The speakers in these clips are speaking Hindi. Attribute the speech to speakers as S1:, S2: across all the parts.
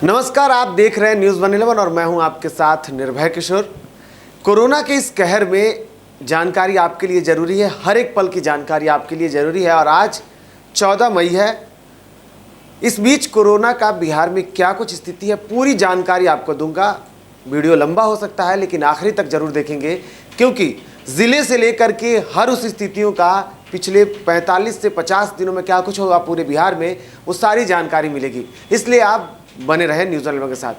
S1: नमस्कार, आप देख रहे हैं न्यूज़ 111 और मैं हूं आपके साथ निर्भय किशोर। कोरोना के इस कहर में जानकारी आपके लिए ज़रूरी है, हर एक पल की जानकारी आपके लिए ज़रूरी है। और आज 14 मई है। इस बीच कोरोना का बिहार में क्या कुछ स्थिति है, पूरी जानकारी आपको दूंगा। वीडियो लंबा हो सकता है लेकिन आखिरी तक जरूर देखेंगे, क्योंकि ज़िले से लेकर के हर उस स्थितियों का पिछले 45 से 50 दिनों में क्या कुछ होगा पूरे बिहार में, वो सारी जानकारी मिलेगी। इसलिए आप बने रहे न्यूज़ 11 के साथ।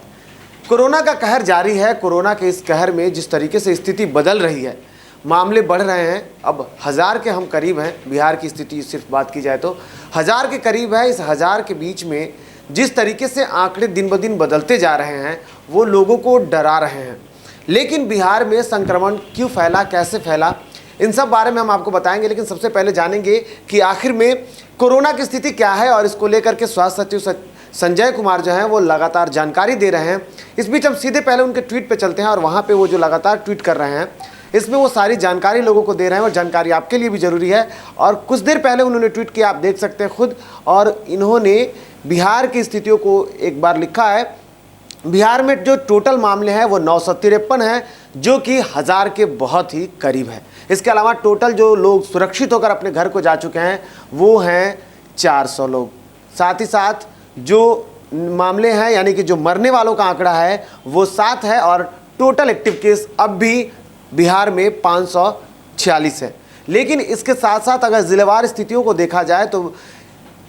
S1: कोरोना का कहर जारी है। कोरोना के इस कहर में जिस तरीके से स्थिति बदल रही है, मामले बढ़ रहे हैं। अब 1000 के हम करीब हैं। बिहार की स्थिति सिर्फ बात की जाए तो 1000 के करीब है। इस 1000 के बीच में जिस तरीके से आंकड़े दिन ब दिन बदलते जा रहे हैं, वो लोगों को डरा रहे हैं। लेकिन बिहार में संक्रमण क्यों फैला, कैसे फैला, इन सब बारे में हम आपको बताएंगे। लेकिन सबसे पहले जानेंगे कि आखिर में कोरोना की स्थिति क्या है, और इसको लेकर के स्वास्थ्य सचिव संजय कुमार जो हैं वो लगातार जानकारी दे रहे हैं। इस बीच हम सीधे पहले उनके ट्वीट पे चलते हैं, और वहाँ पे वो जो लगातार ट्वीट कर रहे हैं, इसमें वो सारी जानकारी लोगों को दे रहे हैं, और जानकारी आपके लिए भी ज़रूरी है। और कुछ देर पहले उन्होंने ट्वीट किया, आप देख सकते हैं खुद, और इन्होंने बिहार की स्थितियों को एक बार लिखा है। बिहार में जो टोटल मामले हैं वो 953 हैं, जो कि 1000 के बहुत ही करीब है। इसके अलावा टोटल जो लोग सुरक्षित होकर अपने घर को जा चुके हैं वो हैं 400 लोग। साथ ही साथ जो मामले हैं, यानी कि जो मरने वालों का आंकड़ा है वो 7 है, और टोटल एक्टिव केस अब भी बिहार में 546 है। लेकिन इसके साथ साथ अगर जिलेवार स्थितियों को देखा जाए तो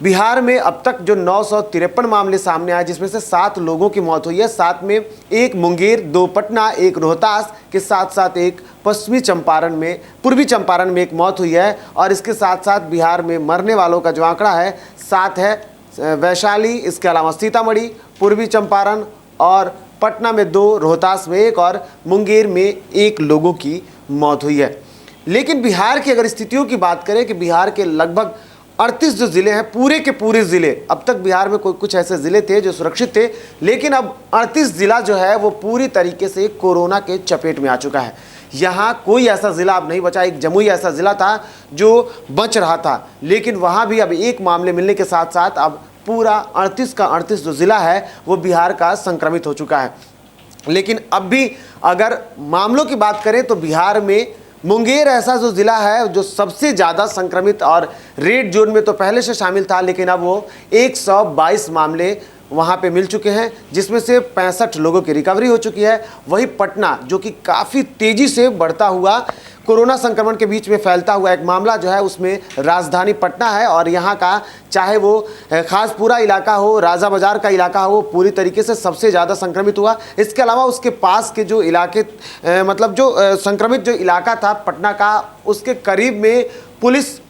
S1: बिहार में अब तक जो 953 मामले सामने आए, जिसमें से 7 लोगों की मौत हुई है। 7 में एक मुंगेर, 2 पटना, एक रोहतास के साथ साथ एक पूर्वी चंपारण में एक मौत हुई है। और इसके साथ साथ बिहार में मरने वालों का जो आंकड़ा है 7 है। वैशाली, इसके अलावा सीतामढ़ी, पूर्वी चंपारण और पटना में 2, रोहतास में 1 और मुंगेर में 1 लोगों की मौत हुई है। लेकिन बिहार की अगर स्थितियों की बात करें कि बिहार के लगभग 38 जो ज़िले हैं, पूरे के पूरे ज़िले, अब तक बिहार में कुछ ऐसे ज़िले थे जो सुरक्षित थे, लेकिन अब 38 ज़िला जो है वो पूरी तरीके से कोरोना के चपेट में आ चुका है। यहाँ कोई ऐसा ज़िला अब नहीं बचा। एक जमुई ऐसा ज़िला था जो बच रहा था, लेकिन वहाँ भी अब एक मामले मिलने के साथ साथ अब पूरा 38 का 38 जो ज़िला है वो बिहार का संक्रमित हो चुका है। लेकिन अब भी अगर मामलों की बात करें तो बिहार में मुंगेर ऐसा जो ज़िला है जो सबसे ज़्यादा संक्रमित और रेड जोन में तो पहले से शामिल था, लेकिन अब वो 122 मामले वहाँ पे मिल चुके हैं, जिसमें से 65 लोगों की रिकवरी हो चुकी है। वही पटना, जो कि काफ़ी तेज़ी से बढ़ता हुआ कोरोना संक्रमण के बीच में फैलता हुआ एक मामला जो है, उसमें राजधानी पटना है। और यहाँ का चाहे वो खासपुरा इलाका हो, राजा बाजार का इलाका हो, पूरी तरीके से सबसे ज़्यादा संक्रमित हुआ। इसके अलावा उसके पास के जो इलाके मतलब जो संक्रमित जो इलाका था पटना का, उसके करीब में पुलिस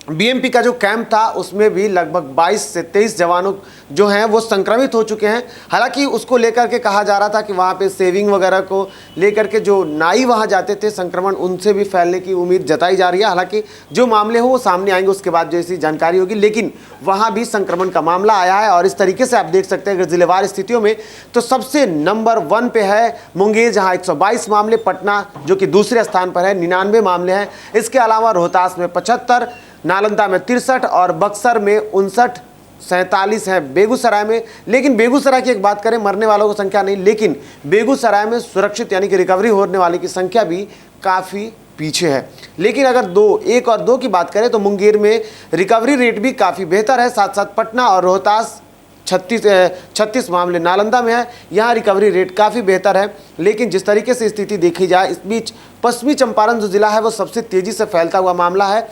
S1: बीएमपी का जो कैंप था उसमें भी लगभग 22 से 23 जवानों जो हैं वो संक्रमित हो चुके हैं। हालांकि उसको लेकर के कहा जा रहा था कि वहाँ पे सेविंग वगैरह को लेकर के जो नाई वहाँ जाते थे, संक्रमण उनसे भी फैलने की उम्मीद जताई जा रही है। हालांकि जो मामले हो वो सामने आएंगे, उसके बाद जैसी जानकारी होगी, लेकिन वहाँ भी संक्रमण का मामला आया है। और इस तरीके से आप देख सकते हैं अगर जिलेवार स्थितियों में तो सबसे नंबर 1 पे है मुंगेर, जहाँ 122 मामले, पटना जो कि दूसरे स्थान पर है 99 मामले हैं। इसके अलावा रोहतास में 75, नालंदा में 63 और बक्सर में 59, 47 है बेगूसराय में। लेकिन बेगूसराय की एक बात करें, मरने वालों की संख्या नहीं, लेकिन बेगूसराय में सुरक्षित यानी कि रिकवरी होने वाले की संख्या भी काफ़ी पीछे है। लेकिन अगर 1 और 2 की बात करें तो मुंगेर में रिकवरी रेट भी काफ़ी बेहतर है। साथ साथ पटना और रोहतास 36 मामले, नालंदा में है, यहाँ रिकवरी रेट काफ़ी बेहतर है। लेकिन जिस तरीके से स्थिति देखी जाए, इस बीच पश्चिमी चंपारण जो ज़िला है वो सबसे तेज़ी से फैलता हुआ मामला है,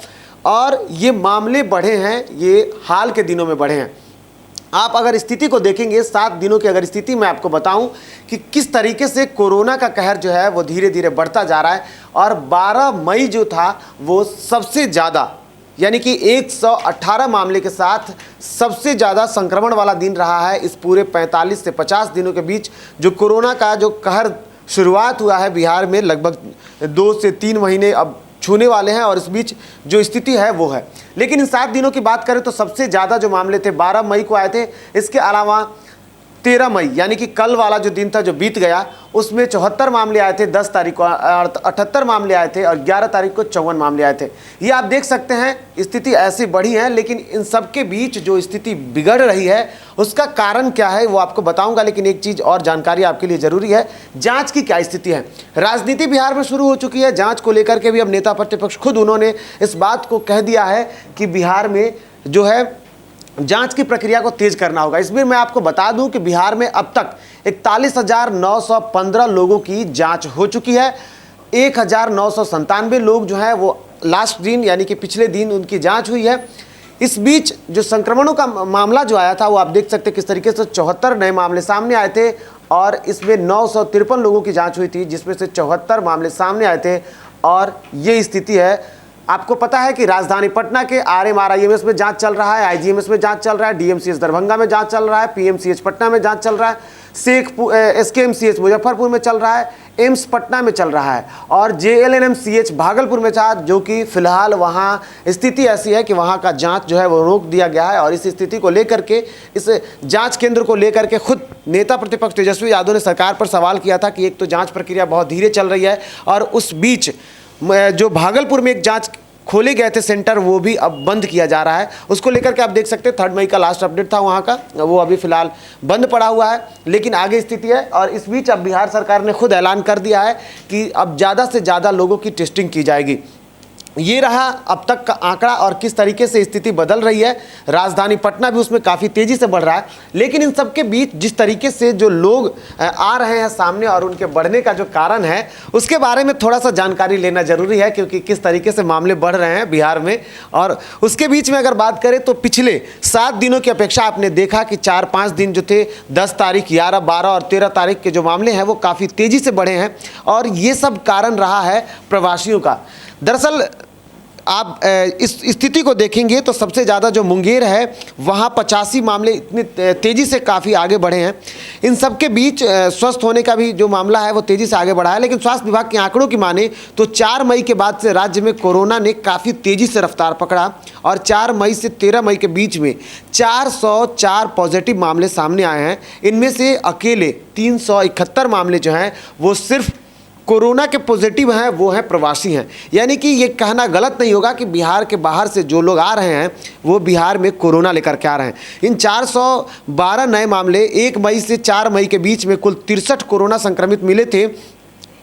S1: और ये मामले बढ़े हैं, ये हाल के दिनों में बढ़े हैं। आप अगर स्थिति को देखेंगे, 7 दिनों की अगर स्थिति मैं आपको बताऊं कि किस तरीके से कोरोना का कहर जो है वो धीरे धीरे बढ़ता जा रहा है। और 12 मई जो था वो सबसे ज़्यादा, यानी कि 118 मामले के साथ सबसे ज़्यादा संक्रमण वाला दिन रहा है इस पूरे 45 से 50 दिनों के बीच। जो कोरोना का जो कहर शुरुआत हुआ है बिहार में, लगभग 2 से 3 महीने अब छूने वाले हैं, और इस बीच जो स्थिति है वो है। लेकिन इन 7 दिनों की बात करें तो सबसे ज़्यादा जो मामले थे 12 मई को आए थे। इसके अलावा 13 मई यानी कि कल वाला जो दिन था जो बीत गया, उसमें 74 मामले आए थे, 10 तारीख को 78 मामले आए थे और 11 तारीख को 54 मामले आए थे। ये आप देख सकते हैं स्थिति ऐसी बढ़ी है, लेकिन इन सब के बीच जो स्थिति बिगड़ रही है उसका कारण क्या है वो आपको बताऊंगा। लेकिन एक चीज़ और जानकारी आपके लिए ज़रूरी है, जांच की क्या स्थिति है। राजनीति बिहार में शुरू हो चुकी है, जांच को लेकर के भी अब नेता प्रतिपक्ष खुद उन्होंने इस बात को कह दिया है कि बिहार में जो है जांच की प्रक्रिया को तेज करना होगा। इसमें मैं आपको बता दूं कि बिहार में अब तक 41,915 लोगों की जांच हो चुकी है। 1,997 लोग जो हैं वो लास्ट दिन यानी कि पिछले दिन उनकी जांच हुई है। इस बीच जो संक्रमणों का मामला जो आया था वो आप देख सकते हैं किस तरीके से 74 नए मामले सामने आए थे और इसमें 953 लोगों की जाँच हुई थी, जिसमें से 74 मामले सामने आए थे। और ये स्थिति है। आपको पता है कि राजधानी पटना के RMRIMS में जांच चल रहा है, IGMS में जांच चल रहा है, DMCH दरभंगा में जांच चल रहा है, PMCH पटना में जांच चल रहा है, SKMCH मुजफ्फरपुर में चल रहा है, एम्स पटना में चल रहा है और JLNMCH भागलपुर में था, जो कि फिलहाल वहां स्थिति ऐसी है कि वहां का जांच जो है वो रोक दिया गया है। और इस स्थिति को लेकर के, इस जांच केंद्र को लेकर के खुद नेता प्रतिपक्ष तेजस्वी यादव ने सरकार पर सवाल किया था कि एक तो जांच प्रक्रिया बहुत धीरे चल रही है और उस बीच जो भागलपुर में एक जांच खोले गए थे सेंटर, वो भी अब बंद किया जा रहा है। उसको लेकर के आप देख सकते हैं 3 मई का लास्ट अपडेट था वहाँ का, वो अभी फिलहाल बंद पड़ा हुआ है, लेकिन आगे स्थिति है। और इस बीच अब बिहार सरकार ने खुद ऐलान कर दिया है कि अब ज़्यादा से ज़्यादा लोगों की टेस्टिंग की जाएगी। ये रहा अब तक का आंकड़ा और किस तरीके से स्थिति बदल रही है। राजधानी पटना भी उसमें काफ़ी तेज़ी से बढ़ रहा है, लेकिन इन सब के बीच जिस तरीके से जो लोग आ रहे हैं सामने और उनके बढ़ने का जो कारण है उसके बारे में थोड़ा सा जानकारी लेना ज़रूरी है, क्योंकि किस तरीके से मामले बढ़ रहे हैं बिहार में। और उसके बीच में अगर बात करें तो पिछले 7 दिनों की अपेक्षा आपने देखा कि 4-5 दिन जो थे 10 तारीख, 11, 12 और 13 तारीख के जो मामले हैं वो काफ़ी तेज़ी से बढ़े हैं और ये सब कारण रहा है प्रवासियों का। दरअसल आप इस स्थिति को देखेंगे तो सबसे ज़्यादा जो मुंगेर है वहाँ 85 मामले इतनी तेज़ी से काफ़ी आगे बढ़े हैं। इन सब के बीच स्वस्थ होने का भी जो मामला है वो तेज़ी से आगे बढ़ा है, लेकिन स्वास्थ्य विभाग के आंकड़ों की माने तो 4 मई के बाद से राज्य में कोरोना ने काफ़ी तेज़ी से रफ्तार पकड़ा और 4 मई से 13 मई के बीच में 404 पॉजिटिव मामले सामने आए हैं। इनमें से अकेले 371 मामले जो हैं वो सिर्फ कोरोना के पॉजिटिव हैं, वो हैं प्रवासी हैं। यानी कि ये कहना गलत नहीं होगा कि बिहार के बाहर से जो लोग आ रहे हैं वो बिहार में कोरोना लेकर के आ रहे हैं। इन 412 नए मामले 1 मई से 4 मई के बीच में कुल 63 कोरोना संक्रमित मिले थे,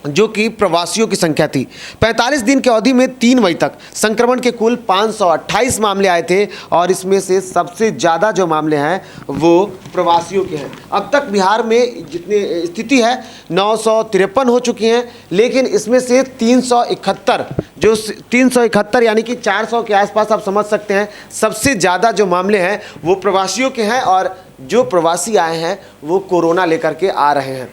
S1: जो कि प्रवासियों की संख्या थी। 45 दिन की अवधि में 3 मई तक संक्रमण के कुल 528 मामले आए थे और इसमें से सबसे ज़्यादा जो मामले हैं वो प्रवासियों के हैं। अब तक बिहार में जितनी स्थिति है 953 हो चुकी हैं, लेकिन इसमें से 371 यानी कि 400 के आसपास आप समझ सकते हैं सबसे ज़्यादा जो मामले हैं वो प्रवासियों के हैं और जो प्रवासी आए हैं वो कोरोना लेकर के आ रहे हैं।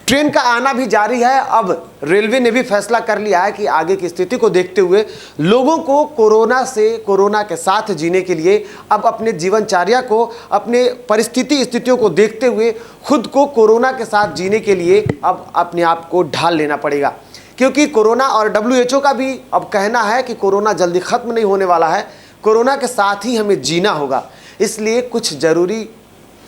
S1: ट्रेन का आना भी जारी है। अब रेलवे ने भी फैसला कर लिया है कि आगे की स्थिति को देखते हुए लोगों को कोरोना के साथ जीने के लिए अब अपने जीवनचर्या को, अपने स्थितियों को देखते हुए खुद को कोरोना के साथ जीने के लिए अब अपने आप को ढाल लेना पड़ेगा, क्योंकि कोरोना और WHO का भी अब कहना है कि कोरोना जल्दी ख़त्म नहीं होने वाला है, कोरोना के साथ ही हमें जीना होगा। इसलिए कुछ ज़रूरी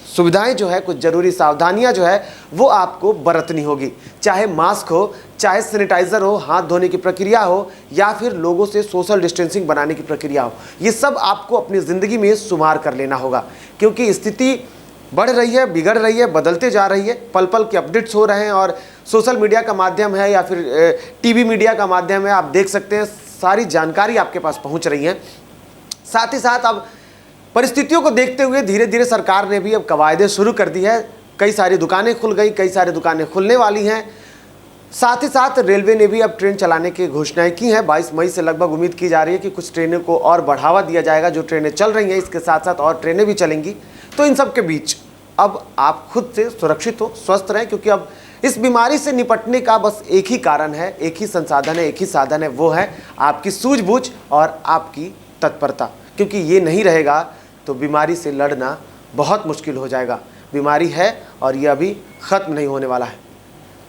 S1: सुविधाएं जो है, कुछ ज़रूरी सावधानियां जो है वो आपको बरतनी होगी, चाहे मास्क हो, चाहे सैनिटाइज़र हो, हाथ धोने की प्रक्रिया हो या फिर लोगों से सोशल डिस्टेंसिंग बनाने की प्रक्रिया हो। ये सब आपको अपनी ज़िंदगी में सुधार कर लेना होगा, क्योंकि स्थिति बढ़ रही है, बिगड़ रही है, बदलते जा रही है, पल पल के अपडेट्स हो रहे हैं और सोशल मीडिया का माध्यम है या फिर TV मीडिया का माध्यम है, आप देख सकते हैं सारी जानकारी आपके पास पहुँच रही है। साथ ही साथ अब परिस्थितियों को देखते हुए धीरे धीरे सरकार ने भी अब कवायदे शुरू कर दी है। कई सारी दुकानें खुल गई, कई सारी दुकानें खुलने वाली हैं। साथ ही साथ रेलवे ने भी अब ट्रेन चलाने की घोषणाएं की हैं। 22 मई से लगभग उम्मीद की जा रही है कि कुछ ट्रेनों को और बढ़ावा दिया जाएगा। जो ट्रेनें चल रही हैं इसके साथ साथ और ट्रेनें भी चलेंगी। तो इन सब के बीच अब आप खुद से सुरक्षित हो, स्वस्थ रहें, क्योंकि अब इस बीमारी से निपटने का बस एक ही कारण है, एक ही संसाधन है, एक ही साधन है, वो है आपकी सूझबूझ और आपकी तत्परता। क्योंकि ये नहीं रहेगा तो बीमारी से लड़ना बहुत मुश्किल हो जाएगा। बीमारी है और ये अभी ख़त्म नहीं होने वाला है।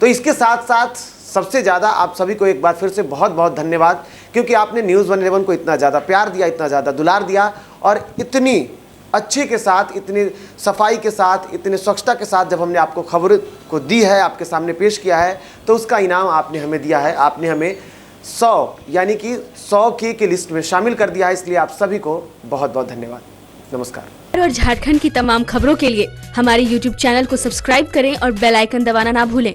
S1: तो इसके साथ साथ सबसे ज़्यादा आप सभी को एक बार फिर से बहुत बहुत धन्यवाद, क्योंकि आपने न्यूज़ 111 को इतना ज़्यादा प्यार दिया, इतना ज़्यादा दुलार दिया और इतनी अच्छे के साथ, इतने सफाई के साथ, इतने स्वच्छता के साथ जब हमने आपको खबर को दी है, आपके सामने पेश किया है, तो उसका इनाम आपने हमें दिया है। आपने हमें 100 यानी कि 100K की लिस्ट में शामिल कर दिया है, इसलिए आप सभी को बहुत बहुत धन्यवाद। नमस्कार।
S2: और झारखंड की तमाम खबरों के लिए हमारे YouTube चैनल को सब्सक्राइब करें और बेल आइकन दबाना ना भूलें।